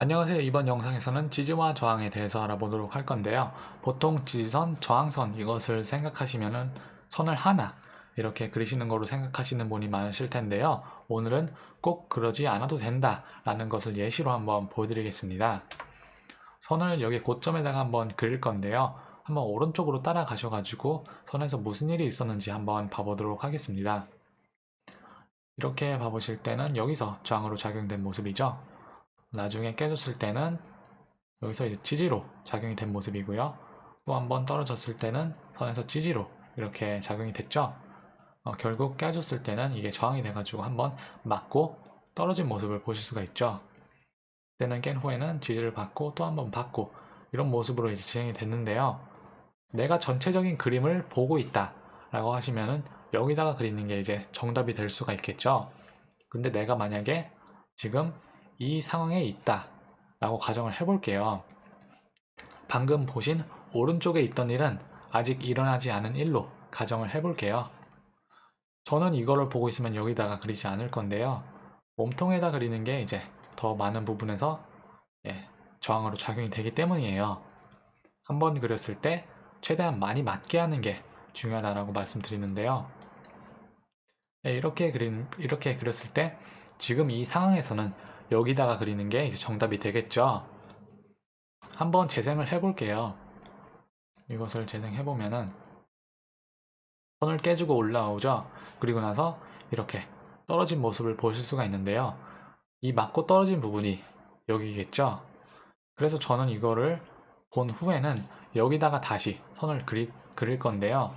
안녕하세요. 이번 영상에서는 지지와 저항에 대해서 알아보도록 할 건데요. 보통 지지선, 저항선 이것을 생각하시면은 선을 하나 이렇게 그리시는 거로 생각하시는 분이 많으실 텐데요. 오늘은 꼭 그러지 않아도 된다 라는 것을 예시로 한번 보여드리겠습니다. 선을 여기 고점에다가 한번 그릴 건데요. 한번 오른쪽으로 따라가셔가지고 선에서 무슨 일이 있었는지 한번 봐보도록 하겠습니다. 이렇게 봐보실 때는 여기서 저항으로 작용된 모습이죠. 나중에 깨졌을 때는 여기서 이제 지지로 작용이 된 모습이고요. 또 한 번 떨어졌을 때는 선에서 지지로 이렇게 작용이 됐죠. 결국 깨졌을 때는 이게 저항이 돼가지고 한번 맞고 떨어진 모습을 보실 수가 있죠. 그때는 깬 후에는 지지를 받고 또 한 번 받고 이런 모습으로 이제 진행이 됐는데요. 내가 전체적인 그림을 보고 있다 라고 하시면은 여기다가 그리는 게 이제 정답이 될 수가 있겠죠. 근데 내가 만약에 지금 이 상황에 있다 라고 가정을 해볼게요. 방금 보신 오른쪽에 있던 일은 아직 일어나지 않은 일로 가정을 해볼게요. 저는 이거를 보고 있으면 여기다가 그리지 않을 건데요. 몸통에다 그리는 게 이제 더 많은 부분에서 저항으로 작용이 되기 때문이에요. 한번 그렸을 때 최대한 많이 맞게 하는 게 중요하다고 말씀드리는데요. 이렇게 그렸을 때 지금 이 상황에서는 여기다가 그리는 게 이제 정답이 되겠죠. 한번 재생을 해볼게요. 이것을 재생해보면은 선을 깨주고 올라오죠. 그리고 나서 이렇게 떨어진 모습을 보실 수가 있는데요. 이 맞고 떨어진 부분이 여기겠죠. 그래서 저는 이거를 본 후에는 여기다가 다시 선을 그릴 건데요.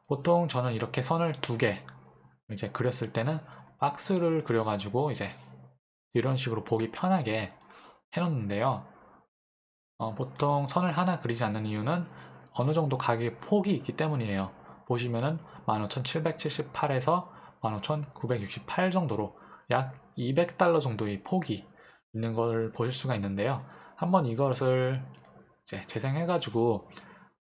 보통 저는 이렇게 선을 두 개 이제 그렸을 때는 박스를 그려가지고 이제 이런 식으로 보기 편하게 해놓는데요. 보통 선을 하나 그리지 않는 이유는 어느 정도 가격의 폭이 있기 때문이에요. 보시면은 15,778에서 15,968 정도로 약 200달러 정도의 폭이 있는 걸 보실 수가 있는데요. 한번 이것을 이제 재생해가지고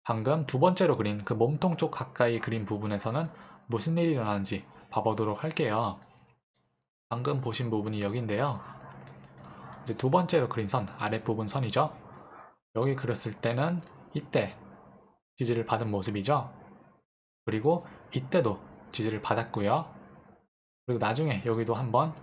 방금 두 번째로 그린 그 몸통 쪽 가까이 그린 부분에서는 무슨 일이 일어나는지 봐보도록 할게요. 방금 보신 부분이 여기인데요. 이제 두 번째로 그린 선, 아랫부분 선이죠. 여기 그렸을 때는 이때 지지를 받은 모습이죠. 그리고 이때도 지지를 받았고요. 그리고 나중에 여기도 한번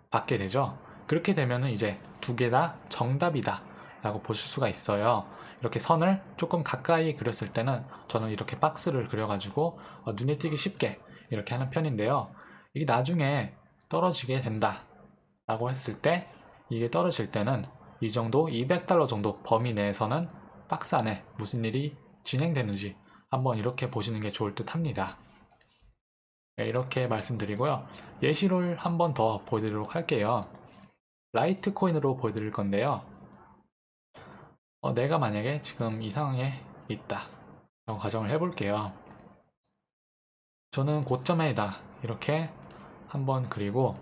받게 되죠. 그렇게 되면은 이제 두 개 다 정답이다 라고 보실 수가 있어요. 이렇게 선을 조금 가까이 그렸을 때는 저는 이렇게 박스를 그려가지고 눈에 띄기 쉽게 이렇게 하는 편인데요. 이게 나중에 떨어지게 된다 라고 했을 때 이게 떨어질 때는 이 정도 200달러 정도 범위 내에서는 박스 안에 무슨 일이 진행되는지 한번 이렇게 보시는 게 좋을 듯 합니다. 이렇게 말씀드리고요. 예시를 한 번 더 보여드리도록 할게요. 라이트코인으로 보여드릴 건데요. 내가 만약에 지금 이 상황에 있다 라고 가정을 해볼게요. 저는 고점에다 이렇게 한번 그리고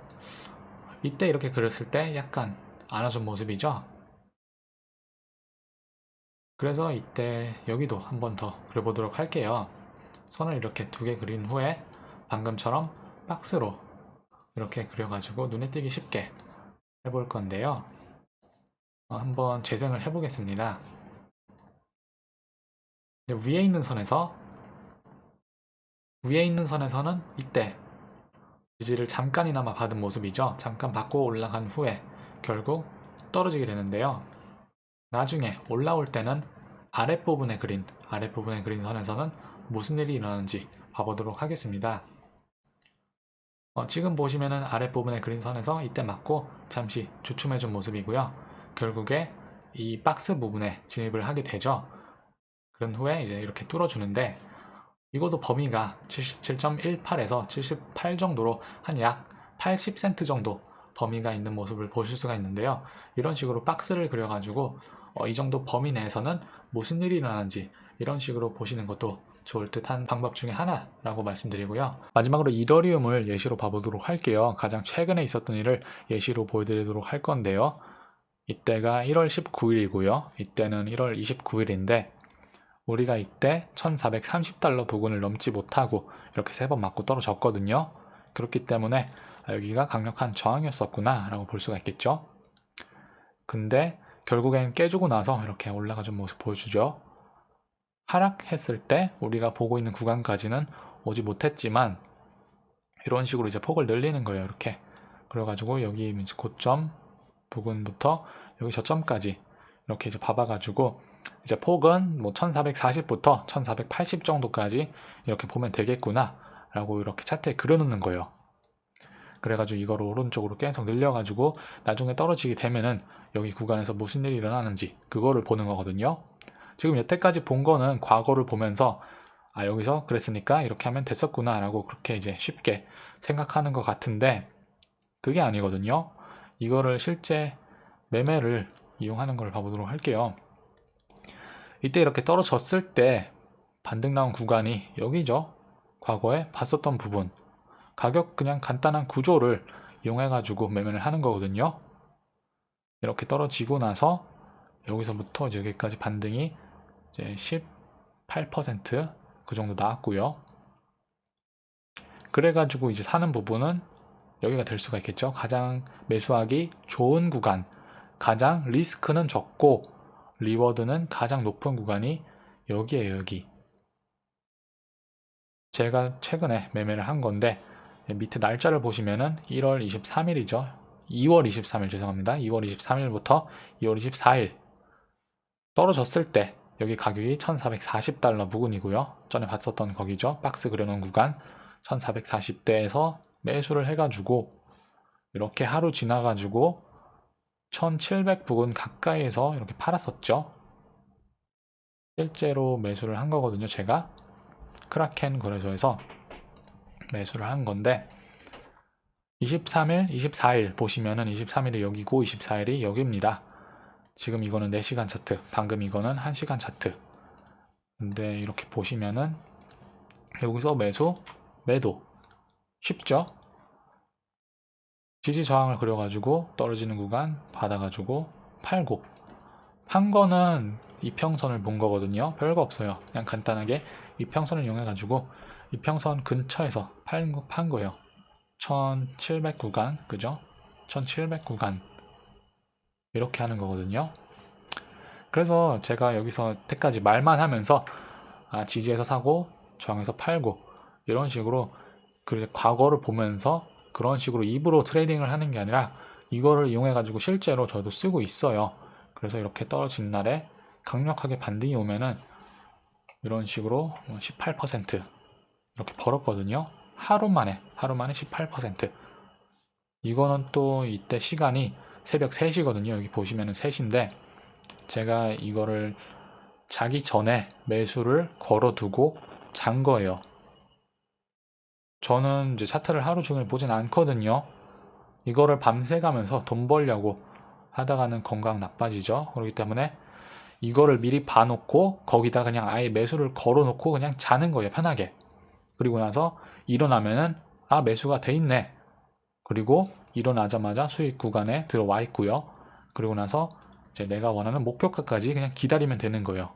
이때 이렇게 그렸을 때 약간 안아준 모습이죠. 그래서 이때 여기도 한번 더 그려보도록 할게요. 선을 이렇게 두 개 그린 후에 방금처럼 박스로 이렇게 그려가지고 눈에 띄기 쉽게 해볼 건데요. 한번 재생을 해보겠습니다. 위에 있는 선에서는 이때 지지를 잠깐이나마 받은 모습이죠. 잠깐 받고 올라간 후에 결국 떨어지게 되는데요. 나중에 올라올 때는 아랫부분에 그린 선에서는 무슨 일이 일어나는지 봐보도록 하겠습니다. 지금 보시면은 아랫부분에 그린 선에서 이때 맞고 잠시 주춤해준 모습이고요. 결국에 이 박스 부분에 진입을 하게 되죠. 그런 후에 이제 이렇게 뚫어주는데 이것도 범위가 77.18에서 78 정도로 한 약 80센트 정도 범위가 있는 모습을 보실 수가 있는데요. 이런 식으로 박스를 그려가지고 이 정도 범위 내에서는 무슨 일이 일어나는지 이런 식으로 보시는 것도 좋을 듯한 방법 중에 하나라고 말씀드리고요. 마지막으로 이더리움을 예시로 봐보도록 할게요. 가장 최근에 있었던 일을 예시로 보여드리도록 할 건데요. 이때가 1월 19일이고요. 이때는 1월 29일인데 우리가 이때 1430달러 부근을 넘지 못하고 이렇게 세 번 맞고 떨어졌거든요. 그렇기 때문에 여기가 강력한 저항이었었구나 라고 볼 수가 있겠죠. 근데 결국엔 깨주고 나서 이렇게 올라가준 모습 보여주죠. 하락했을 때 우리가 보고 있는 구간까지는 오지 못했지만 이런 식으로 이제 폭을 늘리는 거예요. 이렇게. 그래가지고 여기 이제 고점 부근부터 여기 저점까지 이렇게 이제 봐봐가지고 이제 폭은 뭐 1440부터 1480 정도까지 이렇게 보면 되겠구나 라고 이렇게 차트에 그려놓는 거예요. 그래가지고 이거를 오른쪽으로 계속 늘려가지고 나중에 떨어지게 되면은 여기 구간에서 무슨 일이 일어나는지 그거를 보는 거거든요. 지금 여태까지 본 거는 과거를 보면서 아 여기서 그랬으니까 이렇게 하면 됐었구나 라고 그렇게 이제 쉽게 생각하는 것 같은데 그게 아니거든요. 이거를 실제 매매를 이용하는 걸 봐보도록 할게요. 이때 이렇게 떨어졌을 때 반등 나온 구간이 여기죠. 과거에 봤었던 부분 가격 그냥 간단한 구조를 이용해 가지고 매매를 하는 거거든요. 이렇게 떨어지고 나서 여기서부터 이제 여기까지 반등이 이제 18% 그 정도 나왔고요. 그래가지고 이제 사는 부분은 여기가 될 수가 있겠죠. 가장 매수하기 좋은 구간, 가장 리스크는 적고 리워드는 가장 높은 구간이 여기에요. 여기. 제가 최근에 매매를 한 건데 밑에 날짜를 보시면은 1월 23일이죠. 2월 23일 죄송합니다. 2월 23일부터 2월 24일 떨어졌을 때 여기 가격이 1440달러 부근이고요. 전에 봤었던 거기죠. 박스 그려놓은 구간 1440대에서 매수를 해가지고 이렇게 하루 지나가지고 1700 부근 가까이에서 이렇게 팔았었죠. 실제로 매수를 한 거거든요. 제가 크라켄 거래소에서 매수를 한 건데 23일, 24일 보시면은 23일이 여기고 24일이 여기입니다. 지금 이거는 4시간 차트, 방금 이거는 1시간 차트. 근데 이렇게 보시면은 여기서 매수, 매도 쉽죠? 지지 저항을 그려가지고 떨어지는 구간 받아가지고 팔고 판 거는 이평선을 본 거거든요. 별거 없어요. 그냥 간단하게 이평선을 이용해가지고 이평선 근처에서 판 거예요. 1700 구간, 그죠? 1700 구간 이렇게 하는 거거든요. 그래서 제가 여기서 때까지 말만 하면서 지지에서 사고 저항에서 팔고 이런 식으로 과거를 보면서 그런 식으로 입으로 트레이딩을 하는 게 아니라 이거를 이용해 가지고 실제로 저도 쓰고 있어요. 그래서 이렇게 떨어진 날에 강력하게 반등이 오면은 이런 식으로 18% 이렇게 벌었거든요. 하루 만에 18%. 이거는 또 이때 시간이 새벽 3시거든요. 여기 보시면은 3시인데 제가 이거를 자기 전에 매수를 걸어두고 잔 거예요. 저는 이제 차트를 하루 종일 보진 않거든요. 이거를 밤새 가면서 돈 벌려고 하다가는 건강 나빠지죠. 그렇기 때문에 이거를 미리 봐놓고 거기다 그냥 아예 매수를 걸어놓고 그냥 자는 거예요. 편하게. 그리고 나서 일어나면은 매수가 돼 있네. 그리고 일어나자마자 수익 구간에 들어와 있고요. 그리고 나서 이제 내가 원하는 목표가까지 그냥 기다리면 되는 거예요.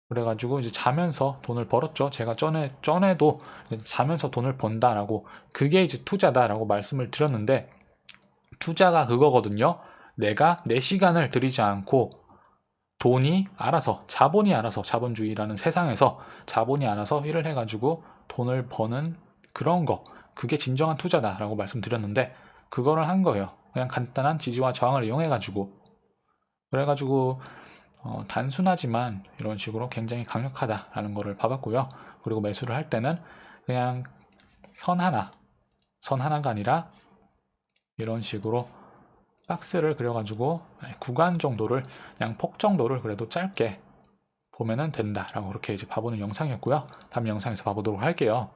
그래가지고 이제 자면서 돈을 벌었죠. 제가 전에도 자면서 돈을 번다라고 그게 이제 투자다라고 말씀을 드렸는데 투자가 그거거든요. 내가 내 시간을 들이지 않고 돈이 알아서 자본이 알아서 자본주의라는 세상에서 자본이 알아서 일을 해가지고 돈을 버는 그런 거 그게 진정한 투자다라고 말씀드렸는데 그거를 한 거예요. 그냥 간단한 지지와 저항을 이용해가지고 그래가지고 단순하지만 이런 식으로 굉장히 강력하다라는 거를 봐봤고요. 그리고 매수를 할 때는 그냥 선 하나가 아니라 이런 식으로 박스를 그려가지고 구간 정도를 그냥 폭 정도를 그래도 짧게 보면은 된다라고 그렇게 이제 봐보는 영상이었고요. 다음 영상에서 봐보도록 할게요.